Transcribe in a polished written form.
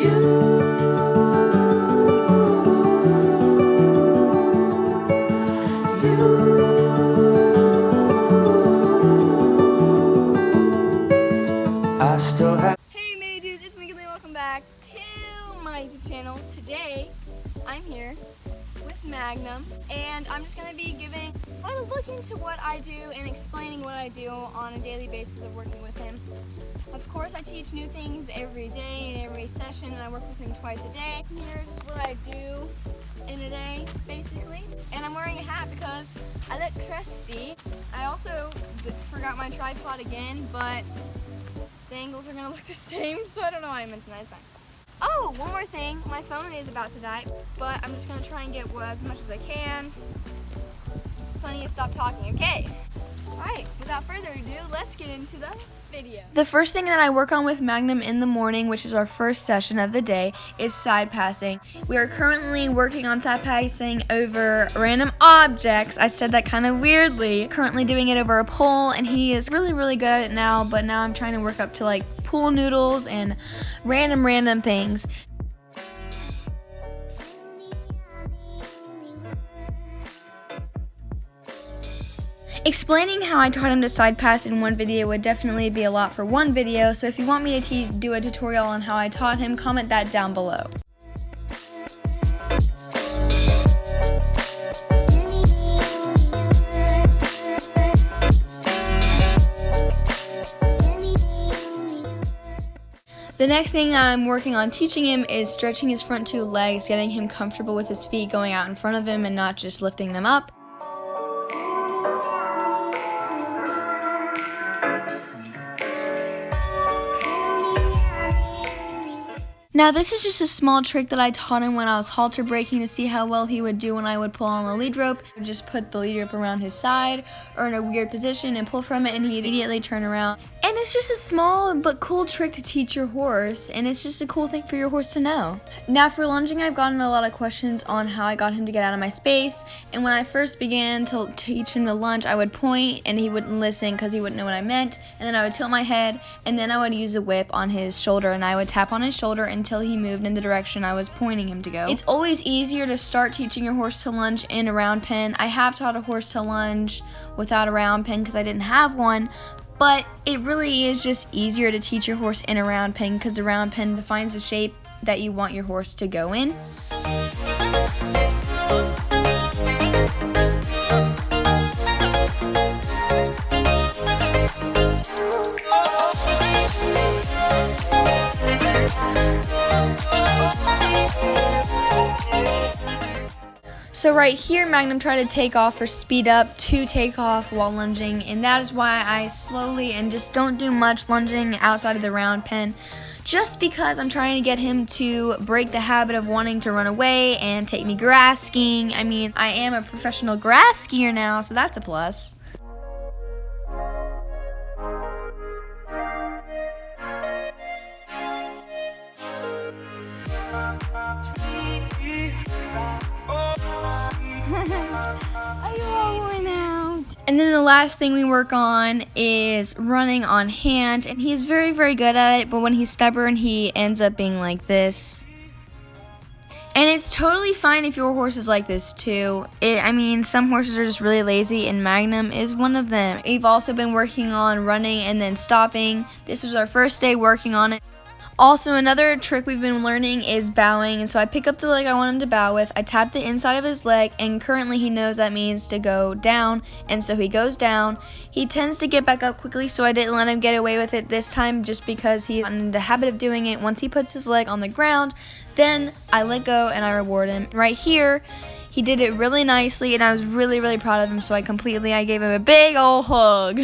Hey Mayo, it's me, welcome back to my YouTube channel. Today, I'm here with Magnum, and I'm just going to be giving a look into what I do and explaining what I do on a daily basis of working with him. Of course, I teach new things every day and every session, and I work with him twice a day. Here's just what I do in a day, basically. And I'm wearing a hat because I look crusty. I also forgot my tripod again, but the angles are gonna look the same, so I don't know why I mentioned that. It's fine. Oh, one more thing. My phone is about to die, but I'm just gonna try and get as much as I can. So I need to stop talking. Okay. All right. Without further ado, let's get into the video. The first thing that I work on with Magnum in the morning, which is our first session of the day, is side passing. We are currently working on side passing over random objects. I said that kind of weirdly. Currently doing it over a pole, and he is really good at it now, but now I'm trying to work up to like pool noodles and random things. Explaining how I taught him to side pass in one video would definitely be a lot for one video, so if you want me to do a tutorial on how I taught him, comment that down below. The next thing that I'm working on teaching him is stretching his front two legs, getting him comfortable with his feet going out in front of him and not just lifting them up. Now this is just a small trick that I taught him when I was halter breaking to see how well he would do when I would pull on the lead rope. I would just put the lead rope around his side or in a weird position and pull from it, and he'd immediately turn around. And it's just a small but cool trick to teach your horse, and it's just a cool thing for your horse to know. Now for lunging, I've gotten a lot of questions on how I got him to get out of my space, and when I first began to teach him to lunge, I would point and he wouldn't listen because he wouldn't know what I meant, and then I would tilt my head, and then I would use a whip on his shoulder, and I would tap on his shoulder until he moved in the direction I was pointing him to go. It's always easier to start teaching your horse to lunge in a round pen. I have taught a horse to lunge without a round pen because I didn't have one, but it really is just easier to teach your horse in a round pen because the round pen defines the shape that you want your horse to go in. So right here, Magnum tried to take off or speed up to take off while lunging, and that is why I slowly and just don't do much lunging outside of the round pen, just because I'm trying to get him to break the habit of wanting to run away and take me grass skiing. I mean, I am a professional grass skier now, so that's a plus. Are you all worn out? And then the last thing we work on is running on hand, and he's very good at it, but when he's stubborn, he ends up being like this. And it's totally fine if your horse is like this too. I mean, some horses are just really lazy, and Magnum is one of them. We've also been working on running and then stopping. This was our first day working on it. Also, another trick we've been learning is bowing, and so I pick up the leg I want him to bow with, I tap the inside of his leg, and currently he knows that means to go down, and so he goes down. He tends to get back up quickly, so I didn't let him get away with it this time just because he's in the habit of doing it. Once he puts his leg on the ground, then I let go and I reward him. Right here, he did it really nicely, and I was really proud of him, so I gave him a big old hug.